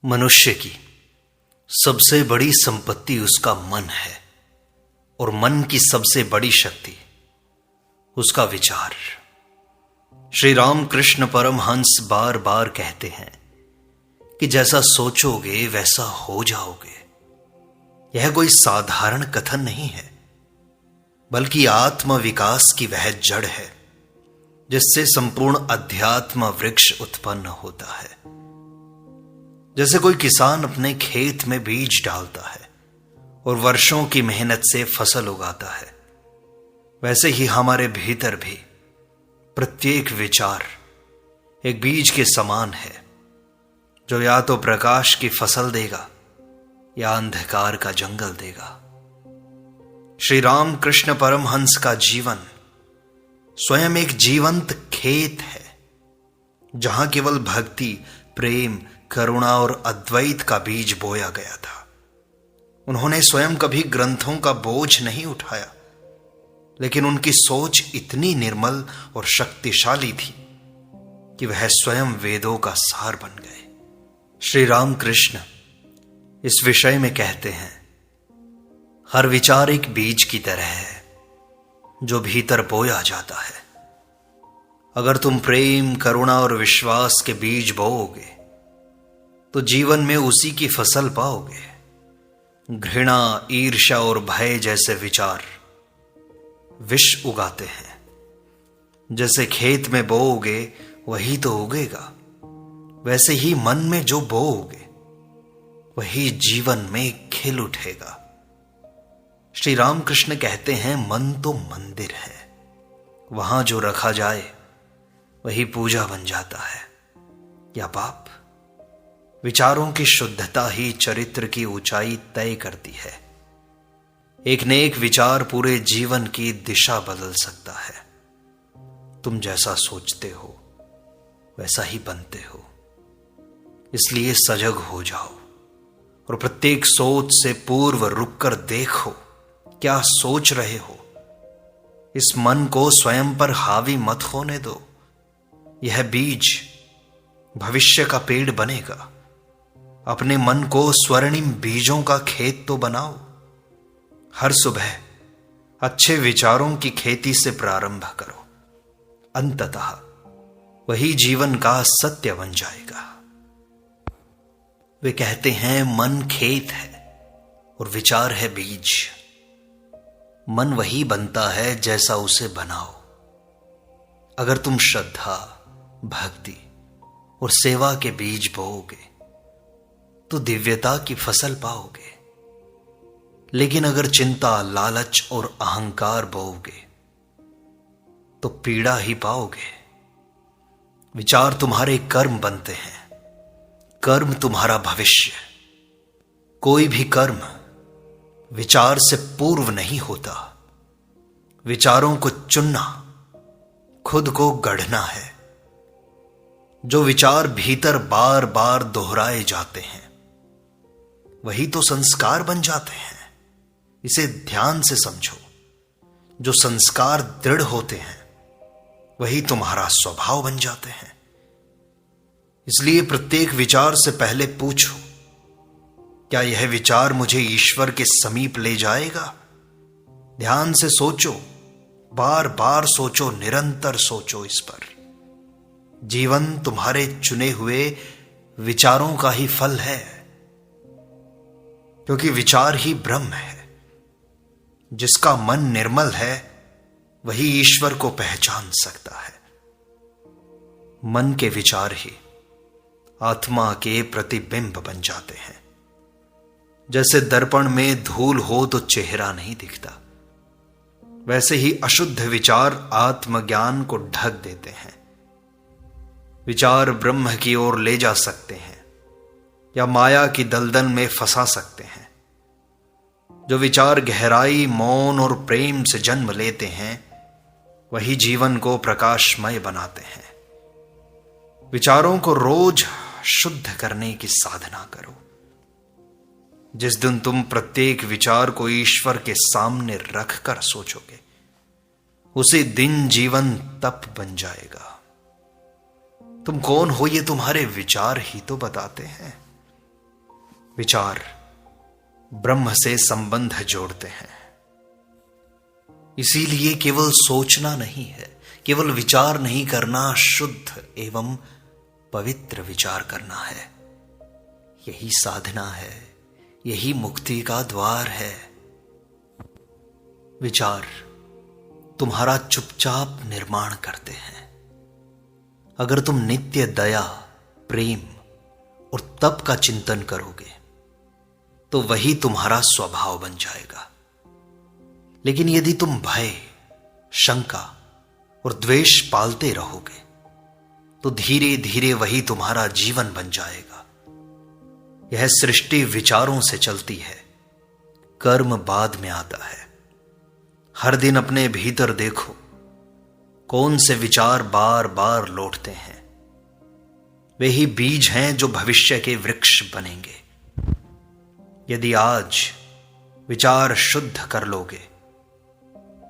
मनुष्य की सबसे बड़ी संपत्ति उसका मन है और मन की सबसे बड़ी शक्ति उसका विचार। श्री रामकृष्ण परमहंस बार बार कहते हैं कि जैसा सोचोगे वैसा हो जाओगे। यह कोई साधारण कथन नहीं है, बल्कि आत्म विकास की वह जड़ है जिससे संपूर्ण अध्यात्म वृक्ष उत्पन्न होता है। जैसे कोई किसान अपने खेत में बीज डालता है और वर्षों की मेहनत से फसल उगाता है, वैसे ही हमारे भीतर भी प्रत्येक विचार एक बीज के समान है, जो या तो प्रकाश की फसल देगा या अंधकार का जंगल देगा। श्री रामकृष्ण परमहंस का जीवन स्वयं एक जीवंत खेत है, जहां केवल भक्ति, प्रेम, करुणा और अद्वैत का बीज बोया गया था। उन्होंने स्वयं कभी ग्रंथों का बोझ नहीं उठाया, लेकिन उनकी सोच इतनी निर्मल और शक्तिशाली थी कि वह स्वयं वेदों का सार बन गए। श्री रामकृष्ण इस विषय में कहते हैं, हर विचार एक बीज की तरह है जो भीतर बोया जाता है। अगर तुम प्रेम, करुणा और विश्वास के बीज बोओगे तो जीवन में उसी की फसल पाओगे। घृणा, ईर्ष्या और भय जैसे विचार विष उगाते हैं। जैसे खेत में बोओगे वही तो उगेगा, वैसे ही मन में जो बोओगे वही जीवन में खिल उठेगा। श्री रामकृष्ण कहते हैं, मन तो मंदिर है, वहां जो रखा जाए वही पूजा बन जाता है या पाप। विचारों की शुद्धता ही चरित्र की ऊंचाई तय करती है। एक नेक विचार पूरे जीवन की दिशा बदल सकता है। तुम जैसा सोचते हो वैसा ही बनते हो, इसलिए सजग हो जाओ और प्रत्येक सोच से पूर्व रुककर देखो क्या सोच रहे हो। इस मन को स्वयं पर हावी मत होने दो। यह बीज भविष्य का पेड़ बनेगा। अपने मन को स्वर्णिम बीजों का खेत तो बनाओ। हर सुबह अच्छे विचारों की खेती से प्रारंभ करो, अंततः वही जीवन का सत्य बन जाएगा। वे कहते हैं, मन खेत है और विचार है बीज। मन वही बनता है जैसा उसे बनाओ। अगर तुम श्रद्धा, भक्ति और सेवा के बीज बोओगे तो दिव्यता की फसल पाओगे। लेकिन अगर चिंता, लालच और अहंकार बोओगे तो पीड़ा ही पाओगे। विचार तुम्हारे कर्म बनते हैं, कर्म तुम्हारा भविष्य। कोई भी कर्म विचार से पूर्व नहीं होता। विचारों को चुनना खुद को गढ़ना है। जो विचार भीतर बार बार दोहराए जाते हैं वही तो संस्कार बन जाते हैं। इसे ध्यान से समझो। जो संस्कार दृढ़ होते हैं वही तुम्हारा स्वभाव बन जाते हैं। इसलिए प्रत्येक विचार से पहले पूछो, क्या यह विचार मुझे ईश्वर के समीप ले जाएगा? ध्यान से सोचो, बार बार सोचो, निरंतर सोचो इस पर। जीवन तुम्हारे चुने हुए विचारों का ही फल है, क्योंकि विचार ही ब्रह्म है। जिसका मन निर्मल है वही ईश्वर को पहचान सकता है। मन के विचार ही आत्मा के प्रतिबिंब बन जाते हैं। जैसे दर्पण में धूल हो तो चेहरा नहीं दिखता, वैसे ही अशुद्ध विचार आत्मज्ञान को ढक देते हैं। विचार ब्रह्म की ओर ले जा सकते हैं या माया की दलदल में फंसा सकते हैं। जो विचार गहराई, मौन और प्रेम से जन्म लेते हैं वही जीवन को प्रकाशमय बनाते हैं। विचारों को रोज शुद्ध करने की साधना करो। जिस दिन तुम प्रत्येक विचार को ईश्वर के सामने रखकर सोचोगे, उसी दिन जीवन तप बन जाएगा। तुम कौन हो ये तुम्हारे विचार ही तो बताते हैं। विचार ब्रह्म से संबंध जोड़ते हैं। इसीलिए केवल सोचना नहीं है, केवल विचार नहीं करना, शुद्ध एवं पवित्र विचार करना है। यही साधना है, यही मुक्ति का द्वार है। विचार तुम्हारा चुपचाप निर्माण करते हैं। अगर तुम नित्य दया, प्रेम और तप का चिंतन करोगे तो वही तुम्हारा स्वभाव बन जाएगा। लेकिन यदि तुम भय, शंका और द्वेष पालते रहोगे तो धीरे धीरे वही तुम्हारा जीवन बन जाएगा। यह सृष्टि विचारों से चलती है, कर्म बाद में आता है। हर दिन अपने भीतर देखो कौन से विचार बार बार लौटते हैं। वे ही बीज हैं जो भविष्य के वृक्ष बनेंगे। यदि आज विचार शुद्ध कर लोगे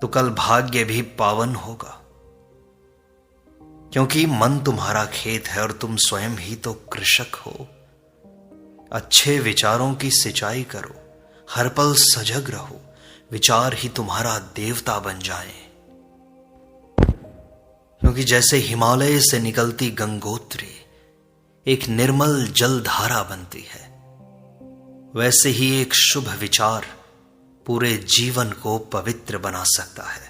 तो कल भाग्य भी पावन होगा, क्योंकि मन तुम्हारा खेत है और तुम स्वयं ही तो कृषक हो। अच्छे विचारों की सिंचाई करो, हर पल सजग रहो, विचार ही तुम्हारा देवता बन जाए। क्योंकि जैसे हिमालय से निकलती गंगोत्री एक निर्मल जलधारा बनती है, वैसे ही एक शुभ विचार पूरे जीवन को पवित्र बना सकता है।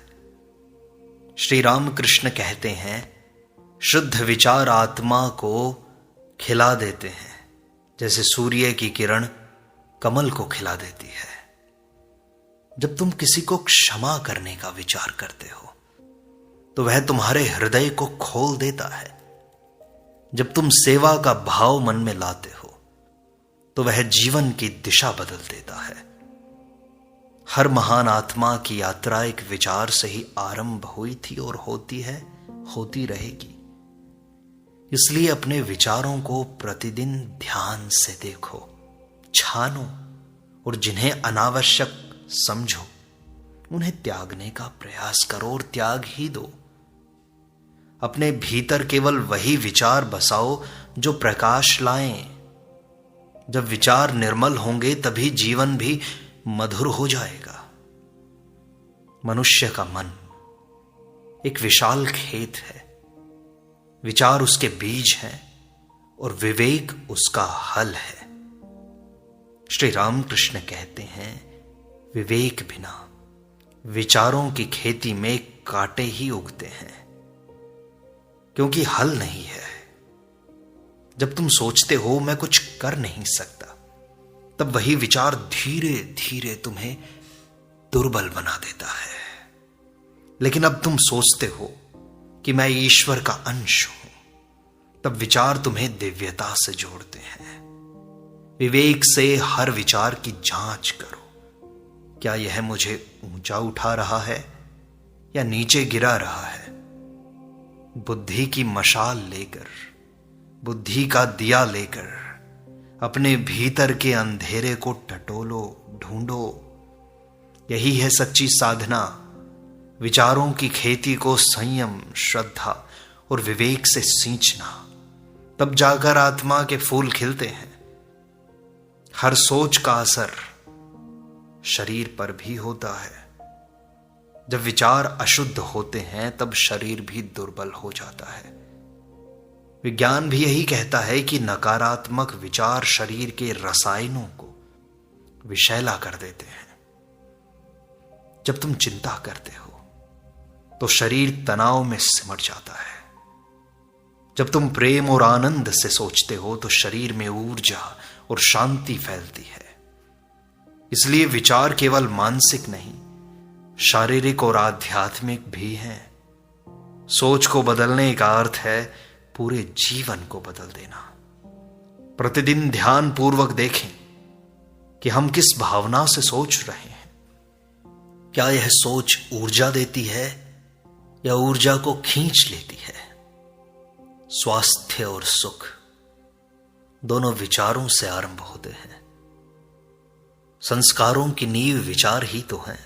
श्री रामकृष्ण कहते हैं, शुद्ध विचार आत्मा को खिला देते हैं, जैसे सूर्य की किरण कमल को खिला देती है। जब तुम किसी को क्षमा करने का विचार करते हो तो वह तुम्हारे हृदय को खोल देता है। जब तुम सेवा का भाव मन में लाते हो तो वह जीवन की दिशा बदल देता है। हर महान आत्मा की यात्रा एक विचार से ही आरंभ हुई थी और होती है, होती रहेगी। इसलिए अपने विचारों को प्रतिदिन ध्यान से देखो, छानो और जिन्हें अनावश्यक समझो उन्हें त्यागने का प्रयास करो और त्याग ही दो। अपने भीतर केवल वही विचार बसाओ जो प्रकाश लाएं। जब विचार निर्मल होंगे तभी जीवन भी मधुर हो जाएगा। मनुष्य का मन एक विशाल खेत है, विचार उसके बीज हैं और विवेक उसका हल है। श्री रामकृष्ण कहते हैं, विवेक बिना विचारों की खेती में कांटे ही उगते हैं, क्योंकि हल नहीं है। जब तुम सोचते हो मैं कुछ कर नहीं सकता, तब वही विचार धीरे धीरे तुम्हें दुर्बल बना देता है। लेकिन अब तुम सोचते हो कि मैं ईश्वर का अंश हूं, तब विचार तुम्हें दिव्यता से जोड़ते हैं। विवेक से हर विचार की जांच करो, क्या यह मुझे ऊंचा उठा रहा है या नीचे गिरा रहा है। बुद्धि की मशाल लेकर, बुद्धि का दिया लेकर अपने भीतर के अंधेरे को टटोलो, ढूंढो। यही है सच्ची साधना। विचारों की खेती को संयम, श्रद्धा और विवेक से सींचना, तब जाकर आत्मा के फूल खिलते हैं। हर सोच का असर शरीर पर भी होता है। जब विचार अशुद्ध होते हैं तब शरीर भी दुर्बल हो जाता है। विज्ञान भी यही कहता है कि नकारात्मक विचार शरीर के रसायनों को विषैला कर देते हैं। जब तुम चिंता करते हो तो शरीर तनाव में सिमट जाता है। जब तुम प्रेम और आनंद से सोचते हो तो शरीर में ऊर्जा और शांति फैलती है। इसलिए विचार केवल मानसिक नहीं, शारीरिक और आध्यात्मिक भी हैं। सोच को बदलने का अर्थ है पूरे जीवन को बदल देना। प्रतिदिन ध्यान पूर्वक देखें कि हम किस भावना से सोच रहे हैं। क्या यह सोच ऊर्जा देती है या ऊर्जा को खींच लेती है। स्वास्थ्य और सुख दोनों विचारों से आरंभ होते हैं। संस्कारों की नींव विचार ही तो है।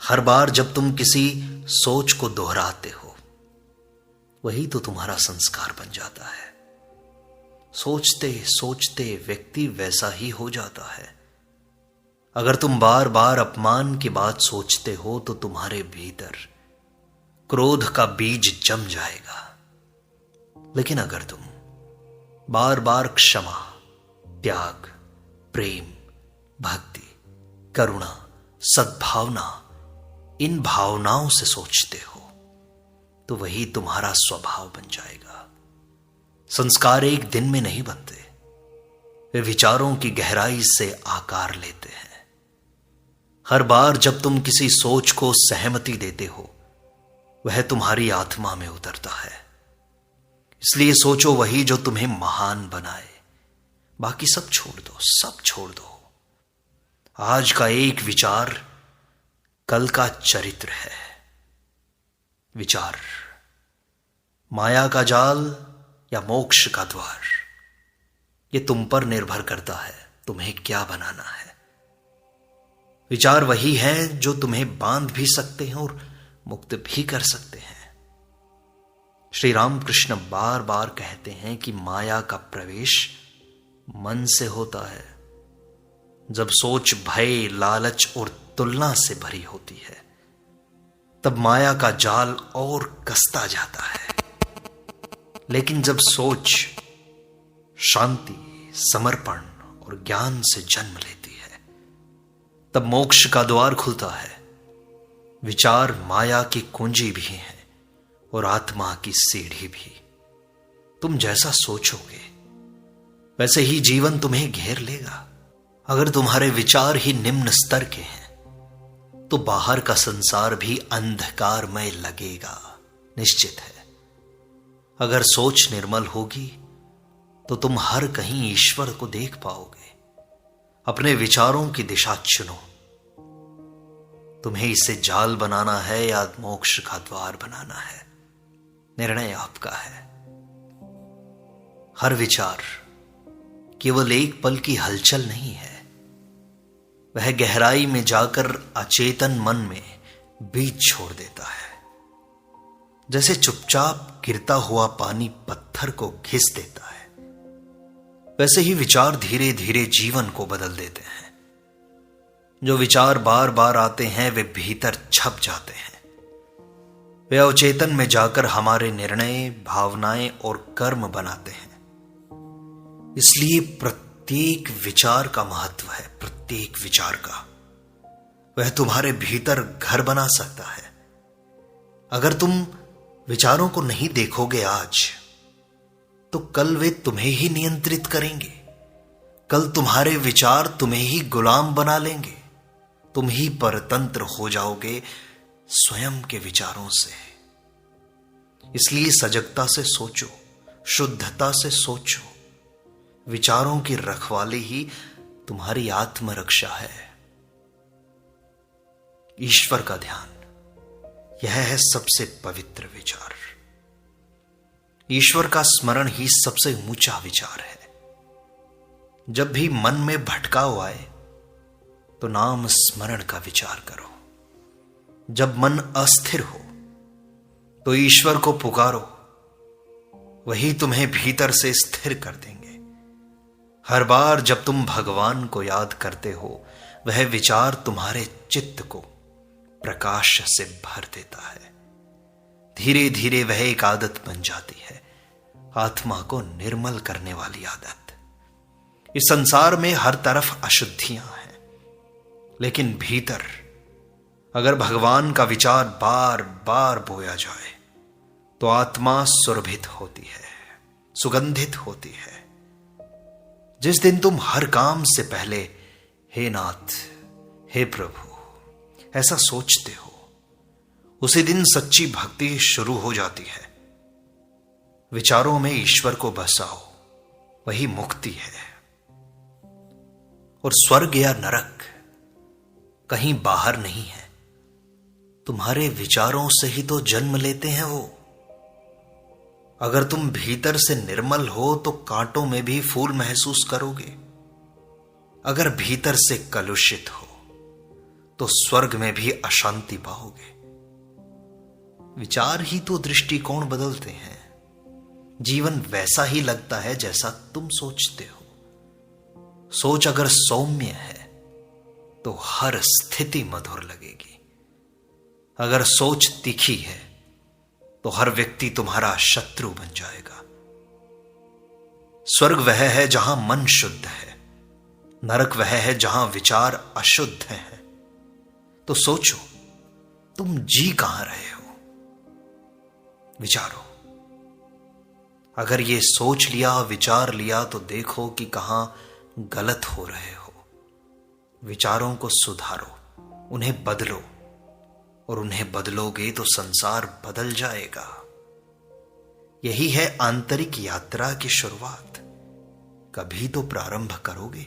हर बार जब तुम किसी सोच को दोहराते हो, वही तो तुम्हारा संस्कार बन जाता है। सोचते सोचते व्यक्ति वैसा ही हो जाता है। अगर तुम बार बार अपमान की बात सोचते हो तो तुम्हारे भीतर क्रोध का बीज जम जाएगा। लेकिन अगर तुम बार बार क्षमा, त्याग, प्रेम, भक्ति, करुणा, सद्भावना, इन भावनाओं से सोचते हो तो वही तुम्हारा स्वभाव बन जाएगा। संस्कार एक दिन में नहीं बनते, वे विचारों की गहराई से आकार लेते हैं। हर बार जब तुम किसी सोच को सहमति देते हो वह तुम्हारी आत्मा में उतरता है। इसलिए सोचो वही जो तुम्हें महान बनाए। बाकी सब छोड़ दो, सब छोड़ दो। आज का एक विचार कल का चरित्र है। विचार माया का जाल या मोक्ष का द्वार, यह तुम पर निर्भर करता है तुम्हें क्या बनाना है। विचार वही है जो तुम्हें बांध भी सकते हैं और मुक्त भी कर सकते हैं। श्री रामकृष्ण बार बार कहते हैं कि माया का प्रवेश मन से होता है। जब सोच भय, लालच और तुलना से भरी होती है तब माया का जाल और कसता जाता है। लेकिन जब सोच शांति, समर्पण और ज्ञान से जन्म लेती है तब मोक्ष का द्वार खुलता है। विचार माया की कुंजी भी है और आत्मा की सीढ़ी भी। तुम जैसा सोचोगे वैसे ही जीवन तुम्हें घेर लेगा। अगर तुम्हारे विचार ही निम्न स्तर के हैं तो बाहर का संसार भी अंधकारमय लगेगा, निश्चित है। अगर सोच निर्मल होगी तो तुम हर कहीं ईश्वर को देख पाओगे। अपने विचारों की दिशा चुनो। तुम्हें इसे जाल बनाना है या मोक्ष का द्वार बनाना है, निर्णय आपका है। हर विचार केवल एक पल की हलचल नहीं है, वह गहराई में जाकर अचेतन मन में बीज छोड़ देता है। जैसे चुपचाप गिरता हुआ पानी पत्थर को घिस देता है, वैसे ही विचार धीरे धीरे जीवन को बदल देते हैं। जो विचार बार बार आते हैं वे भीतर छप जाते हैं। वे अवचेतन में जाकर हमारे निर्णय, भावनाएं और कर्म बनाते हैं। इसलिए प्रत्येक विचार का महत्व है, प्रत्येक विचार का। वह तुम्हारे भीतर घर बना सकता है। अगर तुम विचारों को नहीं देखोगे आज तो कल वे तुम्हें ही नियंत्रित करेंगे। कल तुम्हारे विचार तुम्हें ही गुलाम बना लेंगे। तुम ही परतंत्र हो जाओगे स्वयं के विचारों से। इसलिए सजगता से सोचो, शुद्धता से सोचो। विचारों की रखवाली ही तुम्हारी आत्मरक्षा है। ईश्वर का ध्यान, यह है सबसे पवित्र विचार। ईश्वर का स्मरण ही सबसे ऊंचा विचार है। जब भी मन में भटकाव आए तो नाम स्मरण का विचार करो। जब मन अस्थिर हो तो ईश्वर को पुकारो, वही तुम्हें भीतर से स्थिर कर देंगे। हर बार जब तुम भगवान को याद करते हो वह विचार तुम्हारे चित्त को प्रकाश से भर देता है। धीरे धीरे वह एक आदत बन जाती है, आत्मा को निर्मल करने वाली आदत। इस संसार में हर तरफ अशुद्धियां हैं, लेकिन भीतर अगर भगवान का विचार बार बार बोया जाए तो आत्मा सुरभित होती है, सुगंधित होती है। जिस दिन तुम हर काम से पहले हे नाथ, हे प्रभु ऐसा सोचते हो, उसी दिन सच्ची भक्ति शुरू हो जाती है। विचारों में ईश्वर को बसाओ, वही मुक्ति है। और स्वर्ग या नरक कहीं बाहर नहीं है, तुम्हारे विचारों से ही तो जन्म लेते हैं वो। अगर तुम भीतर से निर्मल हो तो कांटों में भी फूल महसूस करोगे। अगर भीतर से कलुषित हो तो स्वर्ग में भी अशांति पाओगे। विचार ही तो दृष्टिकोण बदलते हैं। जीवन वैसा ही लगता है जैसा तुम सोचते हो। सोच अगर सौम्य है तो हर स्थिति मधुर लगेगी। अगर सोच तीखी है तो हर व्यक्ति तुम्हारा शत्रु बन जाएगा। स्वर्ग वह है जहां मन शुद्ध है, नरक वह है जहां विचार अशुद्ध है। तो सोचो, तुम जी कहां रहे हो? विचारो। अगर ये सोच लिया, विचार लिया, तो देखो कि कहां गलत हो रहे हो। विचारों को सुधारो, उन्हें बदलो, और उन्हें बदलोगे तो संसार बदल जाएगा। यही है आंतरिक यात्रा की शुरुआत। कभी तो प्रारंभ करोगे,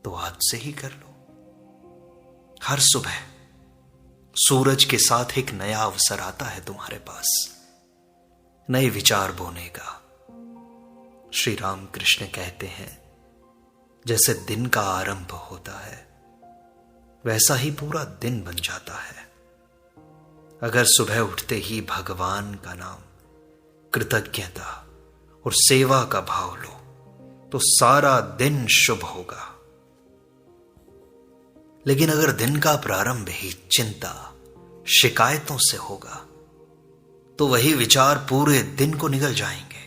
तो आज से ही कर लो। हर सुबह सूरज के साथ एक नया अवसर आता है तुम्हारे पास, नए विचार बोने का। श्री राम कृष्ण कहते हैं, जैसे दिन का आरंभ होता है वैसा ही पूरा दिन बन जाता है। अगर सुबह उठते ही भगवान का नाम, कृतज्ञता और सेवा का भाव लो तो सारा दिन शुभ होगा। लेकिन अगर दिन का प्रारंभ ही चिंता, शिकायतों से होगा तो वही विचार पूरे दिन को निगल जाएंगे।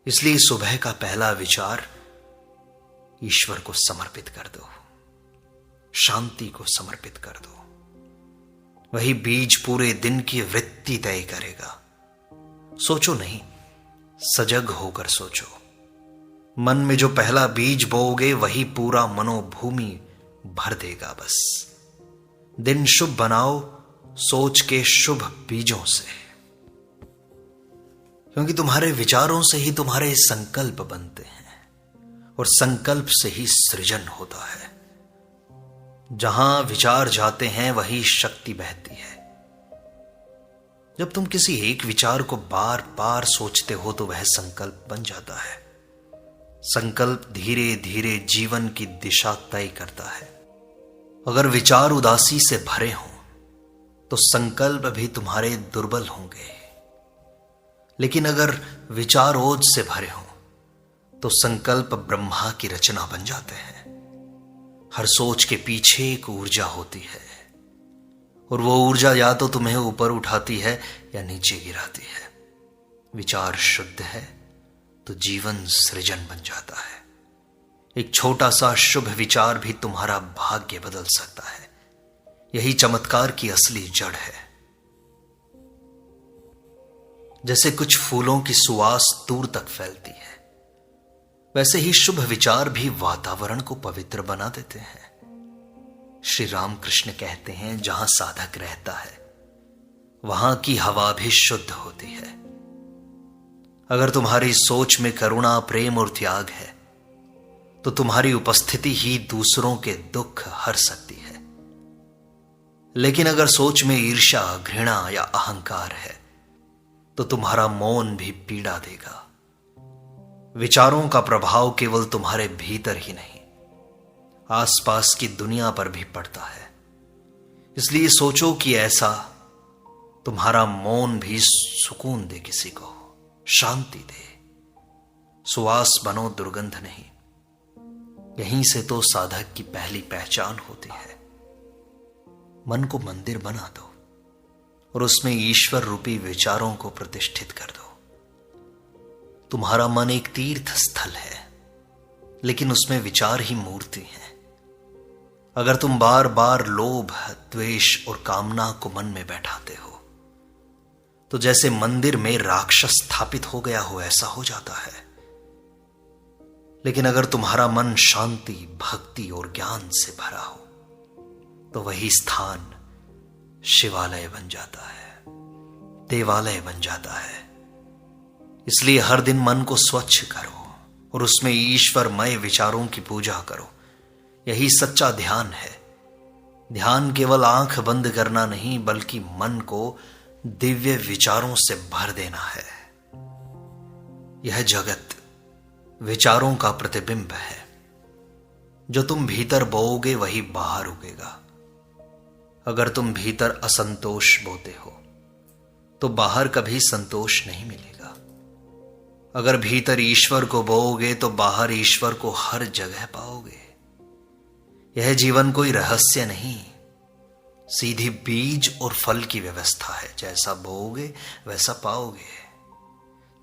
इसलिए सुबह का पहला विचार ईश्वर को समर्पित कर दो, शांति को समर्पित कर दो। वही बीज पूरे दिन की वृत्ति तय करेगा। सोचो नहीं, सजग होकर सोचो। मन में जो पहला बीज बोओगे वही पूरा मनोभूमि भर देगा। बस दिन शुभ बनाओ सोच के शुभ बीजों से, क्योंकि तुम्हारे विचारों से ही तुम्हारे संकल्प बनते हैं और संकल्प से ही सृजन होता है। जहां विचार जाते हैं वही शक्ति बहती है। जब तुम किसी एक विचार को बार बार सोचते हो तो वह संकल्प बन जाता है। संकल्प धीरे धीरे जीवन की दिशा तय करता है। अगर विचार उदासी से भरे हों तो संकल्प भी तुम्हारे दुर्बल होंगे, लेकिन अगर विचार ओज से भरे हों तो संकल्प ब्रह्मा की रचना बन जाते हैं। हर सोच के पीछे एक ऊर्जा होती है, और वो ऊर्जा या तो तुम्हें ऊपर उठाती है या नीचे गिराती है। विचार शुद्ध है तो जीवन सृजन बन जाता है। एक छोटा सा शुभ विचार भी तुम्हारा भाग्य बदल सकता है। यही चमत्कार की असली जड़ है। जैसे कुछ फूलों की सुवास दूर तक फैलती है, वैसे ही शुभ विचार भी वातावरण को पवित्र बना देते हैं। श्री राम कृष्ण कहते हैं, जहां साधक रहता है वहां की हवा भी शुद्ध होती है। अगर तुम्हारी सोच में करुणा, प्रेम और त्याग है तो तुम्हारी उपस्थिति ही दूसरों के दुख हर सकती है। लेकिन अगर सोच में ईर्ष्या, घृणा या अहंकार है तो तुम्हारा मौन भी पीड़ा देगा। विचारों का प्रभाव केवल तुम्हारे भीतर ही नहीं, आसपास की दुनिया पर भी पड़ता है। इसलिए सोचो कि ऐसा तुम्हारा मौन भी सुकून दे, किसी को शांति दे। सुवास बनो, दुर्गंध नहीं। यहीं से तो साधक की पहली पहचान होती है। मन को मंदिर बना दो और उसमें ईश्वर रूपी विचारों को प्रतिष्ठित कर दो। तुम्हारा मन एक तीर्थ स्थल है, लेकिन उसमें विचार ही मूर्ति है। अगर तुम बार बार लोभ, द्वेष और कामना को मन में बैठाते हो तो जैसे मंदिर में राक्षस स्थापित हो गया हो ऐसा हो जाता है। लेकिन अगर तुम्हारा मन शांति, भक्ति और ज्ञान से भरा हो तो वही स्थान शिवालय बन जाता है, देवालय बन जाता है। इसलिए हर दिन मन को स्वच्छ करो और उसमें ईश्वरमय विचारों की पूजा करो। यही सच्चा ध्यान है। ध्यान केवल आंख बंद करना नहीं, बल्कि मन को दिव्य विचारों से भर देना है। यह जगत विचारों का प्रतिबिंब है। जो तुम भीतर बोओगे वही बाहर उगेगा। अगर तुम भीतर असंतोष बोते हो तो बाहर कभी संतोष नहीं मिलेगा। अगर भीतर ईश्वर को बोओगे तो बाहर ईश्वर को हर जगह पाओगे। यह जीवन कोई रहस्य नहीं, सीधी बीज और फल की व्यवस्था है। जैसा बोओगे वैसा पाओगे।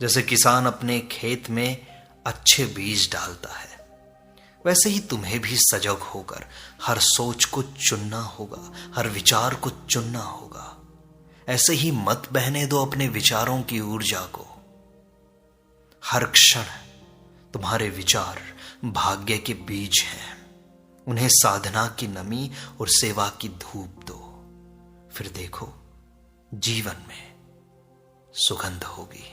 जैसे किसान अपने खेत में अच्छे बीज डालता है, वैसे ही तुम्हें भी सजग होकर हर सोच को चुनना होगा, हर विचार को चुनना होगा। ऐसे ही मत बहने दो अपने विचारों की ऊर्जा को। हर क्षण तुम्हारे विचार भाग्य के बीज हैं। उन्हें साधना की नमी और सेवा की धूप दो, फिर देखो जीवन में सुगंध होगी।